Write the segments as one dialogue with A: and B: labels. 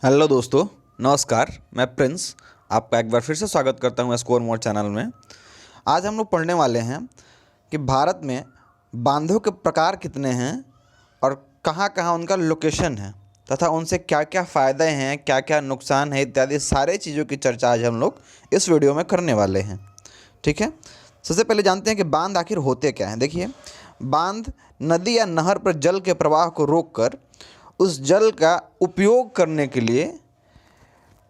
A: Hello दोस्तों, नमस्कार। मैं प्रिंस आपका एक बार फिर से स्वागत करता हूँ स्कोर मोर चैनल में। आज हम लोग पढ़ने वाले हैं कि भारत में बांधों के प्रकार कितने हैं और कहाँ कहाँ उनका लोकेशन है तथा उनसे क्या क्या फ़ायदे हैं, क्या क्या नुकसान है, इत्यादि सारे चीज़ों की चर्चा आज हम लोग इस वीडियो में करने वाले हैं। ठीक है, सबसे पहले जानते हैं कि बांध आखिर होते क्या हैं। देखिए, बांध नदी या नहर पर जल के प्रवाह को रोककर उस जल का उपयोग करने के लिए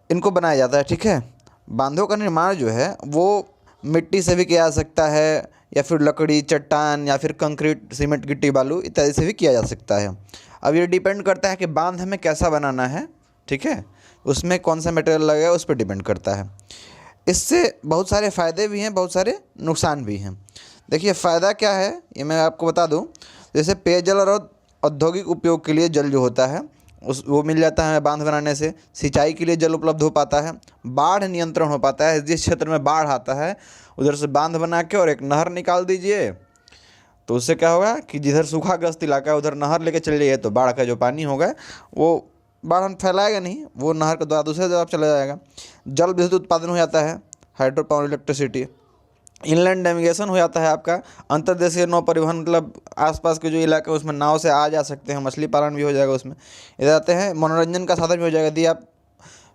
A: इनको बनाया जाता है। ठीक है, बांधों का निर्माण जो है वो मिट्टी से भी किया जा सकता है या फिर लकड़ी, चट्टान या फिर कंक्रीट, सीमेंट, गिट्टी, बालू इत्यादि से भी किया जा सकता है। अब ये डिपेंड करता है कि बांध हमें कैसा बनाना है। ठीक है, उसमें कौन सा मटेरियल लगेगा उस पर डिपेंड करता है। इससे बहुत सारे फ़ायदे भी हैं, बहुत सारे नुकसान भी हैं। देखिए, फ़ायदा क्या है ये मैं आपको बता दूं। जैसे पेयजल और औद्योगिक उपयोग के लिए जल जो होता है वो मिल जाता है बांध बनाने से। सिंचाई के लिए जल उपलब्ध हो पाता है। बाढ़ नियंत्रण हो पाता है। जिस क्षेत्र में बाढ़ आता है उधर से बांध बना के और एक नहर निकाल दीजिए, तो उससे क्या होगा कि जिधर सूखाग्रस्त इलाका है उधर नहर लेके चल जाइए, तो बाढ़ का जो पानी होगा वो बाढ़ हम फैलाएगा नहीं, वो नहर के द्वारा दूसरे जगह चला जाएगा। जल विद्युत उत्पादन हो जाता है, hydro power electricity. Inland navigation हो जाता है आपका, अंतर्देशीय नौ परिवहन, मतलब आसपास के जो इलाके हैं उसमें नाव से आ जा सकते हैं। मछली पालन भी हो जाएगा उसमें। इधर आते हैं, मनोरंजन का साधन भी हो जाएगा। यदि आप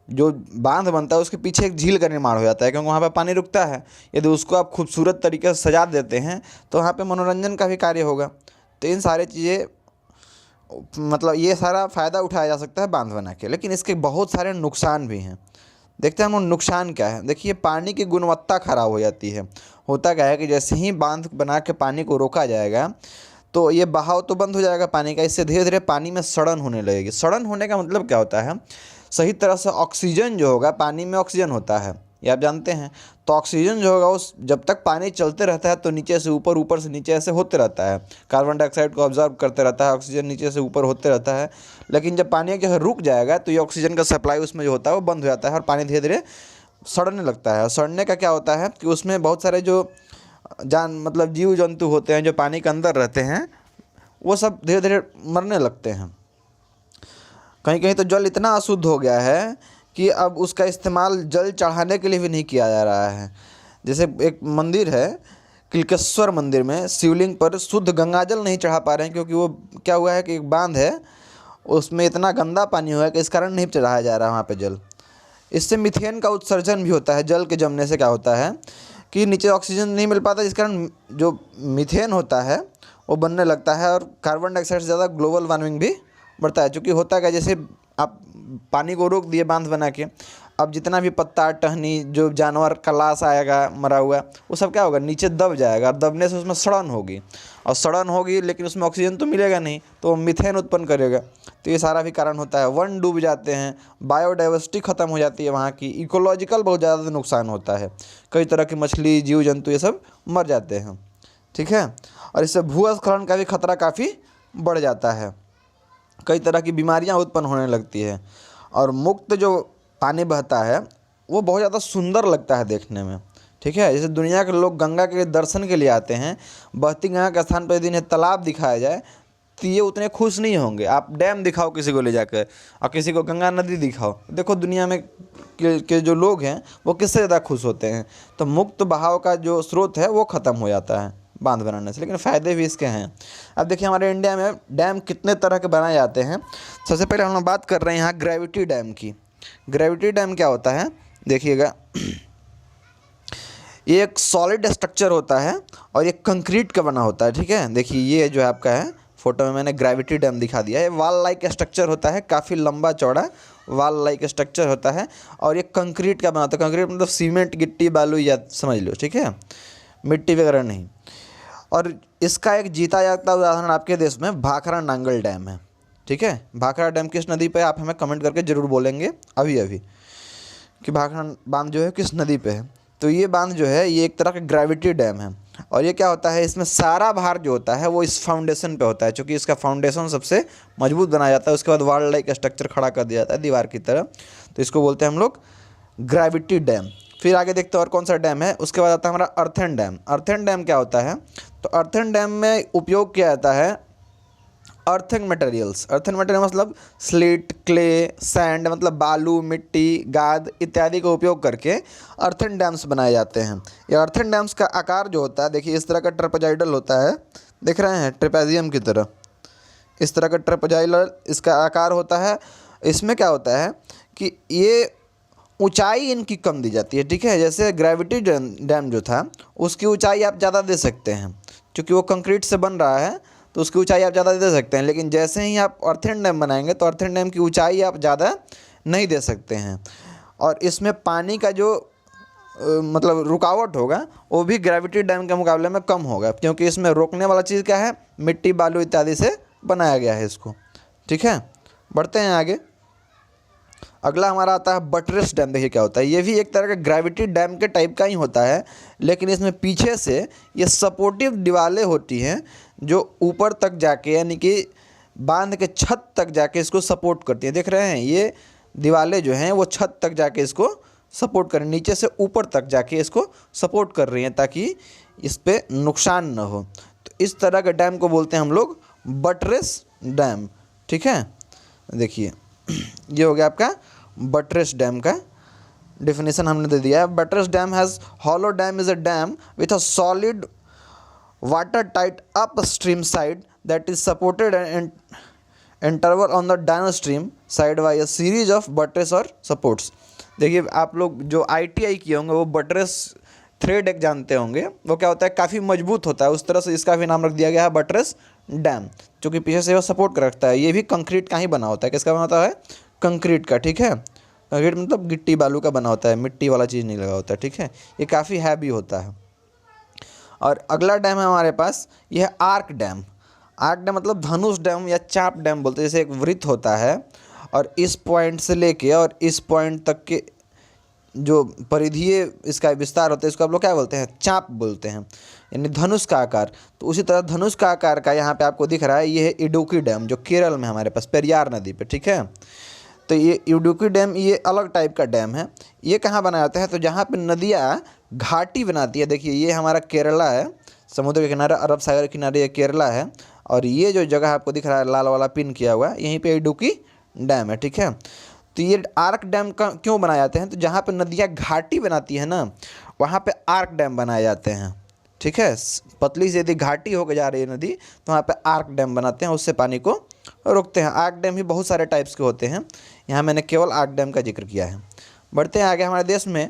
A: जो बांध बनता है उसके पीछे एक झील का निर्माण हो जाता है, क्योंकि वहाँ पे पानी रुकता है। यदि उसको आप खूबसूरत तरीके से सजा देते हैं तो वहाँ पे मनोरंजन का भी कार्य होगा। तो इन सारी चीज़ें, मतलब ये सारा फ़ायदा उठाया जा सकता है बांध बना के। लेकिन इसके बहुत सारे नुकसान भी हैं। देखते हैं हम नुकसान क्या है। देखिए, पानी की गुणवत्ता खराब हो जाती है। होता क्या है कि जैसे ही बांध बना के पानी को रोका जाएगा तो ये बहाव तो बंद हो जाएगा पानी का। इससे धीरे धीरे पानी में सड़न होने लगेगी। सड़न होने का मतलब क्या होता है, सही तरह से ऑक्सीजन जो होगा, पानी में ऑक्सीजन होता है, ये आप जानते हैं। तो ऑक्सीजन जो होगा उस जब तक पानी चलते रहता है तो नीचे से ऊपर, ऊपर से नीचे ऐसे होते रहता है। कार्बन डाइऑक्साइड को ऑब्जर्व करते रहता है, ऑक्सीजन नीचे से ऊपर होते रहता है। लेकिन जब पानी एक जगह रुक जाएगा तो ये ऑक्सीजन का सप्लाई उसमें जो होता है वो बंद हो जाता है और पानी धीरे धीरे सड़ने लगता है। सड़ने का क्या होता है कि उसमें बहुत सारे जो मतलब जीव जंतु होते हैं जो पानी के अंदर रहते हैं वो सब धीरे धीरे मरने लगते हैं। कहीं कहीं तो जल इतना अशुद्ध हो गया है कि अब उसका इस्तेमाल जल चढ़ाने के लिए भी नहीं किया जा रहा है। जैसे एक मंदिर है, किल्केश्वर मंदिर में शिवलिंग पर शुद्ध गंगाजल नहीं चढ़ा पा रहे हैं, क्योंकि वो क्या हुआ है कि एक बांध है उसमें इतना गंदा पानी हुआ है कि इस कारण नहीं चढ़ाया जा रहा वहाँ पे जल। इससे मीथेन का उत्सर्जन भी होता है। जल के जमने से क्या होता है कि नीचे ऑक्सीजन नहीं मिल पाता, जिस कारण जो मीथेन होता है वो बनने लगता है और कार्बन डाइऑक्साइड से ज़्यादा ग्लोबल वार्मिंग भी बढ़ता है। क्योंकि होता क्या, जैसे आप पानी को रोक दिए बांध बना के, अब जितना भी पत्ता, टहनी, जो जानवर का लाश आएगा मरा हुआ, वो सब क्या होगा, नीचे दब जाएगा। दबने से उसमें सड़न होगी, और सड़न होगी लेकिन उसमें ऑक्सीजन तो मिलेगा नहीं, तो वो मीथेन उत्पन्न करेगा। तो ये सारा भी कारण होता है। वन डूब जाते हैं, बायोडाइवर्सिटी ख़त्म हो जाती है वहाँ की, इकोलॉजिकल बहुत ज़्यादा नुकसान होता है। कई तरह की मछली, जीव जंतु ये सब मर जाते हैं। ठीक है, और इससे भूस्खलन का भी खतरा काफ़ी बढ़ जाता है। कई तरह की बीमारियां उत्पन्न होने लगती है। और मुक्त जो पानी बहता है वो बहुत ज़्यादा सुंदर लगता है देखने में। ठीक है, जैसे दुनिया के लोग गंगा के दर्शन के लिए आते हैं, बहती गंगा के स्थान पर यदि इन्हें तालाब दिखाया जाए तो ये उतने खुश नहीं होंगे। आप डैम दिखाओ किसी को ले जाकर और किसी को गंगा नदी दिखाओ, देखो दुनिया में के जो लोग हैं वो किससे ज़्यादा खुश होते हैं। तो मुक्त बहाव का जो स्रोत है वो ख़त्म हो जाता है बांध बनाने से। लेकिन फ़ायदे भी इसके हैं। अब देखिए, हमारे इंडिया में डैम कितने तरह के बनाए जाते हैं। सबसे पहले हम लोग बात कर रहे हैं यहाँ ग्रेविटी डैम की। ग्रेविटी डैम क्या होता है, देखिएगा, ये एक सॉलिड स्ट्रक्चर होता है और ये कंक्रीट का बना होता है। ठीक है, देखिए ये जो आपका है, फोटो में मैंने ग्रेविटी डैम दिखा दिया है। वाल लाइक स्ट्रक्चर होता है, काफ़ी लंबा चौड़ा वाल लाइक स्ट्रक्चर होता है, और ये कंक्रीट का बना होता है। कंक्रीट मतलब सीमेंट, गिट्टी, बालू या समझ लो। ठीक है, मिट्टी वगैरह नहीं। और इसका एक जीता जागता उदाहरण आपके देश में भाखड़ा नांगल डैम है। ठीक है, भाखड़ा डैम किस नदी पे, आप हमें कमेंट करके ज़रूर बोलेंगे अभी अभी कि भाखड़ा बांध जो है किस नदी पे है। तो ये बांध जो है ये एक तरह का ग्रेविटी डैम है। और ये क्या होता है, इसमें सारा भार जो होता है वो इस फाउंडेशन पे होता है। क्योंकि इसका फाउंडेशन सबसे मजबूत बनाया जाता है, उसके बाद वाल लाइक स्ट्रक्चर खड़ा कर दिया जाता है दीवार की तरह। तो इसको बोलते हैं हम लोग ग्रेविटी डैम। फिर आगे देखते हैं और कौन सा डैम है। उसके बाद आता है हमारा अर्थन डैम। अर्थन डैम क्या होता है, तो अर्थन डैम में उपयोग किया जाता है अर्थन मटेरियल्स, अर्थन मटेरियल मतलब स्लेट, क्ले, सैंड मतलब बालू, मिट्टी, गाद इत्यादि का उपयोग करके अर्थन डैम्स बनाए जाते हैं। ये अर्थन डैम्स का आकार जो होता है, देखिए इस तरह का ट्रेपेजॉइडल होता है, देख रहे हैं ट्रेपेजियम की तरह, इस तरह का ट्रेपेजॉइडल इसका आकार होता है। इसमें क्या होता है कि ये ऊंचाई इनकी कम दी जाती है, ठीक है। जैसे ग्रेविटी डैम जो था उसकी ऊंचाई आप ज़्यादा दे सकते हैं, क्योंकि वो कंक्रीट से बन रहा है तो उसकी ऊंचाई आप ज़्यादा दे सकते हैं। लेकिन जैसे ही आप अर्थन डैम बनाएंगे तो अर्थन डैम की ऊंचाई आप ज़्यादा नहीं दे सकते हैं, और इसमें पानी का जो मतलब रुकावट होगा वो भी ग्रेविटी डैम के मुकाबले में कम होगा, क्योंकि इसमें रोकने वाला चीज़ क्या है, मिट्टी, बालू इत्यादि से बनाया गया है इसको, ठीक है। बढ़ते हैं आगे। अगला हमारा आता है बटरेस डैम। देखिए क्या होता है, ये भी एक तरह का ग्रेविटी डैम के टाइप का ही होता है, लेकिन इसमें पीछे से ये सपोर्टिव दीवारें होती हैं जो ऊपर तक जाके यानी कि बांध के छत तक जाके इसको सपोर्ट करती हैं। देख रहे हैं ये दीवारें जो हैं वो छत तक जाके इसको सपोर्ट कर, नीचे से ऊपर तक जाके इसको सपोर्ट कर रही हैं ताकि इस पर नुकसान न हो। तो इस तरह के डैम को बोलते हैं हम लोग बटरेस डैम, ठीक है। देखिए ये हो गया आपका बटरेस डैम का डिफिनेशन हमने दे दिया है। Buttress dam has hollow dam is a dam with a solid water tight up stream side that is supported and interval on the down stream side by a series of buttress और supports. देखिए आप लोग जो ITI किए होंगे वो buttress thread एक जानते होंगे, वो क्या होता है, काफ़ी मजबूत होता है, उस तरह से इसका भी नाम रख दिया गया है बटरेस डैम, क्योंकि पीछे से वो सपोर्ट कर रखता है। ये भी कंक्रीट का ही बना होता है। किसका बना होता है, कंक्रीट का, ठीक है। कंक्रीट मतलब गिट्टी बालू का बना होता है, मिट्टी वाला चीज़ नहीं लगा होता है, ठीक है। ये काफ़ी हैवी होता है। और अगला डैम है हमारे पास, ये है आर्क डैम। आर्क डैम मतलब धनुष डैम या चाप डैम बोलते हैं। जैसे एक वृत्त होता है और इस पॉइंट से लेके और इस पॉइंट तक के जो परिधीय इसका विस्तार होता है इसको आप लोग क्या बोलते हैं, चाप बोलते हैं, यानी धनुष का आकार। तो उसी तरह धनुष का आकार का यहाँ पे आपको दिख रहा है, ये है इडुक्की डैम जो केरल में हमारे पास पेरियार नदी पे, ठीक है। तो ये इडुक्की डैम ये अलग टाइप का डैम है। ये कहाँ बनाया जाता है, तो जहाँ पे नदियाँ घाटी बनाती है। देखिए ये हमारा केरला है, समुद्र के किनारे, अरब सागर के किनारे ये केरला है, और ये जो जगह आपको दिख रहा है लाल वाला पिन किया हुआ यहीं पे इडुक्की डैम है, ठीक है। तो ये आर्क डैम का क्यों बनाए जाते हैं, तो जहाँ पे नदियाँ घाटी बनाती है ना वहाँ पे आर्क डैम बनाए जाते हैं, ठीक है। पतली से यदि घाटी होकर जा रही है नदी तो वहाँ पे आर्क डैम बनाते हैं, उससे पानी को रोकते हैं। आर्क डैम भी बहुत सारे टाइप्स के होते हैं, यहाँ मैंने केवल आर्क डैम का जिक्र किया है। बढ़ते हैं आगे। हमारे देश में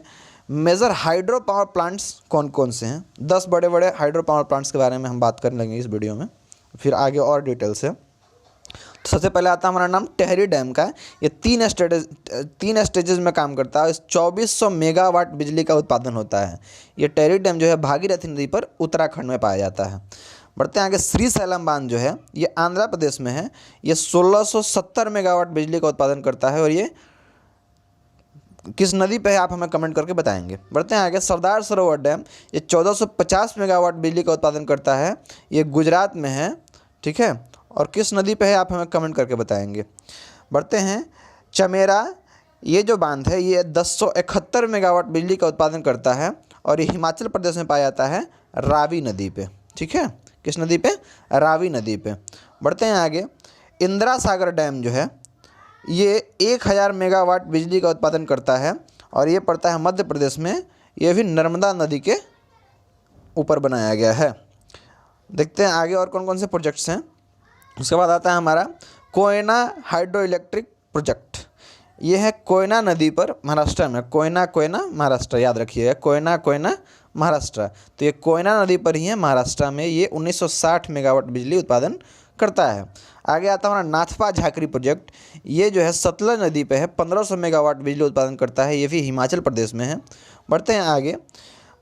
A: मेजर हाइड्रो पावर प्लांट्स कौन कौन से हैं, 10 बड़े बड़े हाइड्रो पावर प्लांट्स के बारे में हम बात करने लगेंगे इस वीडियो में, फिर आगे और डिटेल से। तो सबसे पहले आता है हमारा नाम टेहरी डैम का। ये तीन स्टेजेस में काम करता है। 2400 मेगावाट बिजली का उत्पादन होता है। ये टेहरी डैम जो है भागीरथी नदी पर उत्तराखंड में पाया जाता है। बढ़ते हैं आगे। श्रीशैलम बांध जो है ये आंध्र प्रदेश में है। ये 1670 मेगावाट बिजली का उत्पादन करता है, और ये किस नदी पे है आप हमें कमेंट करके बताएंगे। बढ़ते हैं आगे। सरदार सरोवर डैम ये 1450 मेगावाट बिजली का उत्पादन करता है। ये गुजरात में है, ठीक है, और किस नदी पे है आप हमें कमेंट करके बताएंगे। बढ़ते हैं। चमेरा ये जो बांध है ये 1071 मेगावाट बिजली का उत्पादन करता है, और ये हिमाचल प्रदेश में पाया जाता है रावी नदी पे, ठीक है। किस नदी पे, रावी नदी पे। बढ़ते हैं आगे। इंदिरा सागर डैम जो है ये 1000 मेगावाट बिजली का उत्पादन करता है, और ये पड़ता है मध्य प्रदेश में। ये भी नर्मदा नदी के ऊपर बनाया गया है। देखते हैं आगे और कौन कौन से प्रोजेक्ट्स हैं। उसके बाद आता है हमारा कोयना हाइड्रो इलेक्ट्रिक प्रोजेक्ट। ये है कोयना नदी पर, महाराष्ट्र में। कोयना महाराष्ट्र, याद रखिएगा, कोयना महाराष्ट्र। तो ये कोयना नदी पर ही है महाराष्ट्र में। ये 1960 मेगावाट बिजली उत्पादन करता है। आगे आता है हमारा नाथपा झाकरी प्रोजेक्ट। ये जो है सतलज नदी पे है, 1500 मेगावाट बिजली उत्पादन करता है। ये भी हिमाचल प्रदेश में है। बढ़ते हैं आगे।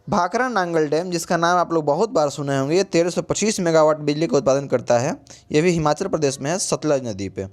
A: भाखरा नांगल डैम, जिसका नाम आप लोग बहुत बार सुने होंगे, ये 1325 मेगावाट बिजली का उत्पादन करता है। ये भी हिमाचल प्रदेश में है, सतलज नदी पे।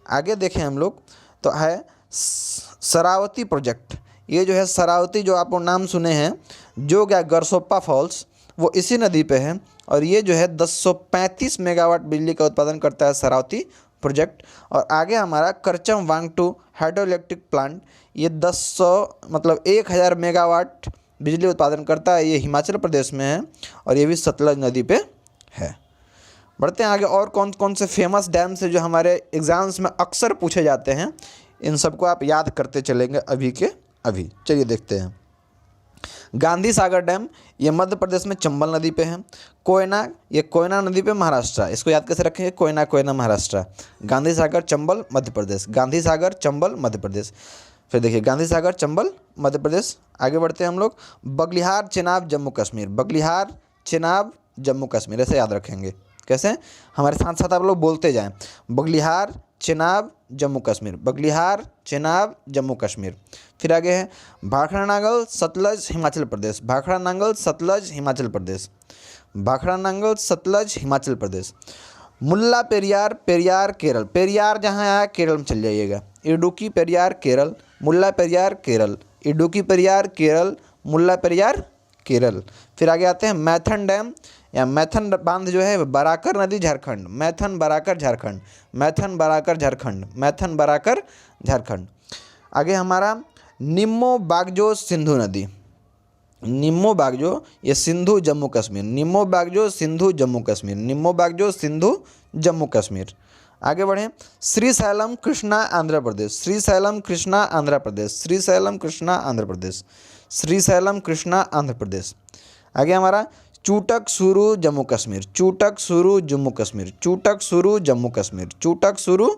A: आगे देखें हम लोग तो है शरावती प्रोजेक्ट। ये जो है शरावती, जो आप नाम सुने हैं, जो क्या गरसोप्पा फॉल्स, वो इसी नदी पे है, और ये जो है 1035 मेगावाट बिजली का उत्पादन करता है शरावती प्रोजेक्ट। और आगे हमारा करचम वांगटू हाइड्रो इलेक्ट्रिक प्लांट, ये 1000 मेगावाट बिजली उत्पादन करता है। ये हिमाचल प्रदेश में है, और ये भी सतलज नदी पे है। बढ़ते हैं आगे। और कौन कौन से फेमस डैम से जो हमारे एग्जाम्स में अक्सर पूछे जाते हैं, इन सबको आप याद करते चलेंगे अभी के अभी। चलिए देखते हैं। गांधी सागर डैम, ये मध्य प्रदेश में चंबल नदी पे है। कोयना, ये कोयना नदी पे महाराष्ट्र, इसको याद कैसे रखेंगे, कोयना कोयना महाराष्ट्र। गांधी सागर चंबल मध्य प्रदेश, गांधी सागर चंबल मध्य प्रदेश। फिर देखिए गांधी सागर चंबल मध्य प्रदेश। आगे बढ़ते हैं हम लोग। बगलिहार चेनाब जम्मू कश्मीर, बगलिहार चेनाब जम्मू कश्मीर, ऐसे याद रखेंगे। कैसे, हमारे साथ साथ आप लोग बोलते जाएं। बगलिहार चेनाब जम्मू कश्मीर, बगलिहार चेनाब जम्मू कश्मीर। फिर आगे है भाखड़ा नांगल सतलज हिमाचल प्रदेश, भाखड़ा नांगल सतलज हिमाचल प्रदेश, भाखड़ा नांगल सतलज हिमाचल प्रदेश। मुल्ला पेरियार, पेरियार केरल, पेरियार जहाँ आया केरल में चल जाइएगा। इडुक्की पेरियार केरल, मुल्ला पेरियार केरल, इडुक्की पेरियार केरल, मुल्ला पेरियार केरल। फिर आगे आते हैं मैथन डैम या मैथन बांध जो है बराकर नदी झारखंड, मैथन बराकर झारखंड, मैथन बराकर झारखंड, मैथन बराकर झारखंड। आगे हमारा निम्मो बागजो सिंधु नदी, निम्मो बागजो ये सिंधु जम्मू कश्मीर, निम्मो बागजो सिंधु जम्मू कश्मीर, निम्मो बागजो सिंधु जम्मू कश्मीर। आगे बढ़ें। श्रीशैलम कृष्णा आंध्र प्रदेश, श्रीशैलम कृष्णा आंध्र प्रदेश, श्रीशैलम कृष्णा आंध्र प्रदेश, श्रीशैलम कृष्णा आंध्र प्रदेश। आगे हमारा चूटक सुरू जम्मू कश्मीर, चूटक सुरू जम्मू कश्मीर, चूटक सुरू जम्मू कश्मीर, चूटक सुरू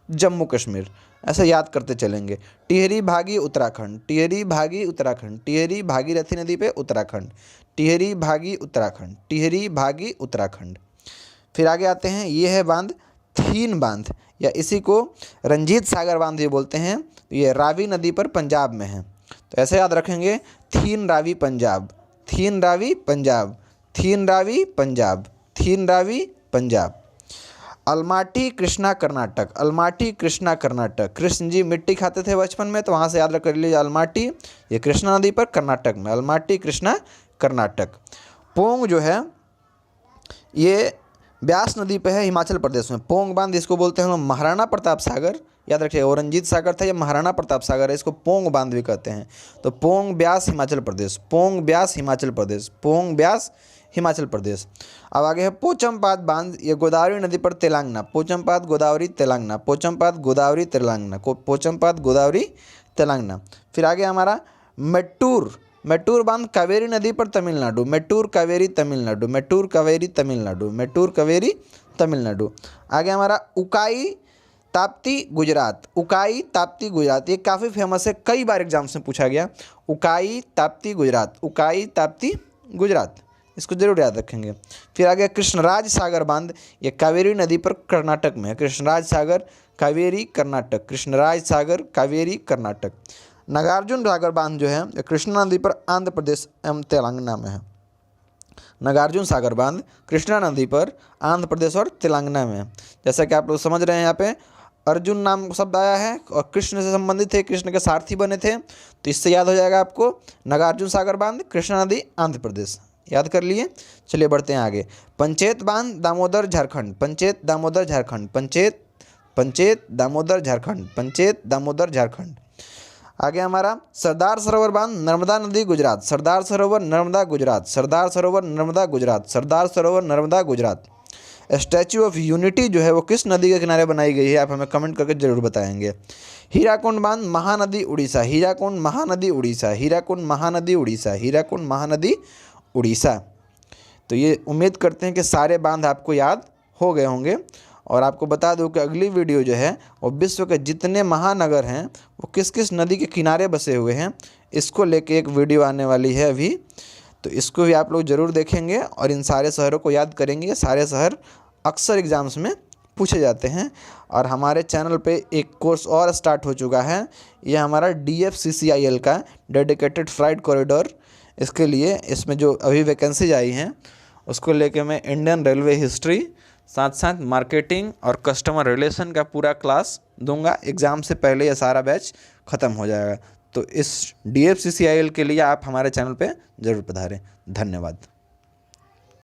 A: जम्मू कश्मीर। ऐसे याद करते चलेंगे। टिहरी भागी उत्तराखंड, टिहरी भागी उत्तराखंड, टिहरी भागीरथी नदी पे उत्तराखंड, टिहरी भागी उत्तराखंड, टिहरी भागी उत्तराखंड। फिर आगे आते हैं, ये है बांध थीन बांध या इसी को रंजीत सागर बांध भी बोलते हैं। ये रावी नदी पर पंजाब में है, तो ऐसे याद रखेंगे। थीन रावी पंजाब, थीन रावी पंजाब, थीन रावी पंजाब, थीन रावी पंजाब। अलमाटी कृष्णा कर्नाटक, अलमाटी कृष्णा कर्नाटक, कृष्ण जी मिट्टी खाते थे बचपन में, तो वहाँ से याद रख लीजिए अलमाटी, ये कृष्णा नदी पर कर्नाटक में, अलमाटी कृष्णा कर्नाटक। पोंग जो है ये ब्यास नदी पे है हिमाचल प्रदेश में, पोंग बांध इसको बोलते हैं हम लोग। महाराणा प्रताप सागर, याद रखिए वो रंजीत सागर था, ये महाराणा प्रताप सागर है, इसको पोंग बांध भी कहते हैं। तो पोंग ब्यास हिमाचल प्रदेश, पोंग ब्यास हिमाचल प्रदेश, पोंग ब्यास हिमाचल प्रदेश। अब आगे है पोचमपाद बांध, ये गोदावरी नदी पर तेलंगाना, पोचमपाद गोदावरी तेलंगाना, पोचमपाद गोदावरी तेलंगाना, पोचमपाद गोदावरी तेलंगाना। फिर आगे हमारा मेट्टूर, मेट्टूर बांध कावेरी नदी पर तमिलनाडु, मेट्टूर कावेरी तमिलनाडु, मेट्टूर कावेरी तमिलनाडु, मेट्टूर कावेरी तमिलनाडु। आगे हमारा उकाई ताप्ती गुजरात, उकाई ताप्ती गुजरात, ये काफ़ी फेमस है, कई बार एग्जाम्स में पूछा गया। उकाई ताप्ती गुजरात, उकाई ताप्ती गुजरात, इसको जरूर याद रखेंगे। फिर आगे कृष्णराज सागर बांध, ये कावेरी नदी पर कर्नाटक में है, कृष्णराज सागर कावेरी कर्नाटक, कृष्णराज सागर कावेरी कर्नाटक। नागार्जुन सागर बांध जो है ये कृष्णा नदी पर आंध्र प्रदेश एवं तेलंगाना में है। नागार्जुन सागर बांध कृष्णा नदी पर आंध्र प्रदेश और तेलंगाना में है। जैसा कि आप लोग समझ रहे हैं, यहाँ पे अर्जुन नाम शब्द आया है और कृष्ण से संबंधित थे, कृष्ण के सारथी बने थे, तो इससे याद हो जाएगा आपको नागार्जुन सागर बांध कृष्णा नदी आंध्र प्रदेश, याद कर लिए। चलिए बढ़ते हैं आगे। पंचेत बांध दामोदर झारखंड, पंचेत दामोदर झारखंड, पंचेत दामोदर झारखंड, पंचेत दामोदर झारखंड। आगे हमारा सरदार सरोवर बांध नर्मदा नदी Gujarat, Sardar Sarovar Narmada Gujarat, Sardar Sarovar Narmada Gujarat, Sardar Sarovar Narmada Gujarat. Statue of unity जो है वो किस नदी के किनारे बनाई गई है, आप हमें कमेंट करके जरूर बताएंगे। हीराकुंड बांध महानदी उड़ीसा, हीराकुंड महानदी उड़ीसा, हीराकुंड महानदी उड़ीसा, हीराकुंड महानदी उड़ीसा। तो ये उम्मीद करते हैं कि सारे बांध आपको याद हो गए होंगे। और आपको बता दूं कि अगली वीडियो जो है वो विश्व के जितने महानगर हैं वो किस किस नदी के किनारे बसे हुए हैं, इसको लेके एक वीडियो आने वाली है अभी, तो इसको भी आप लोग ज़रूर देखेंगे और इन सारे शहरों को याद करेंगे। ये सारे शहर अक्सर एग्ज़ाम्स में पूछे जाते हैं। और हमारे चैनल पे एक कोर्स और स्टार्ट हो चुका है, ये हमारा DFCCIL का डेडिकेटेड फ्राइट कॉरिडोर, इसके लिए इसमें जो अभी वैकेंसीज आई हैं उसको लेके मैं इंडियन रेलवे हिस्ट्री साथ साथ मार्केटिंग और कस्टमर रिलेशन का पूरा क्लास दूंगा। एग्ज़ाम से पहले ये सारा बैच ख़त्म हो जाएगा। तो इस DFCCIL के लिए आप हमारे चैनल पे ज़रूर पधारें। धन्यवाद।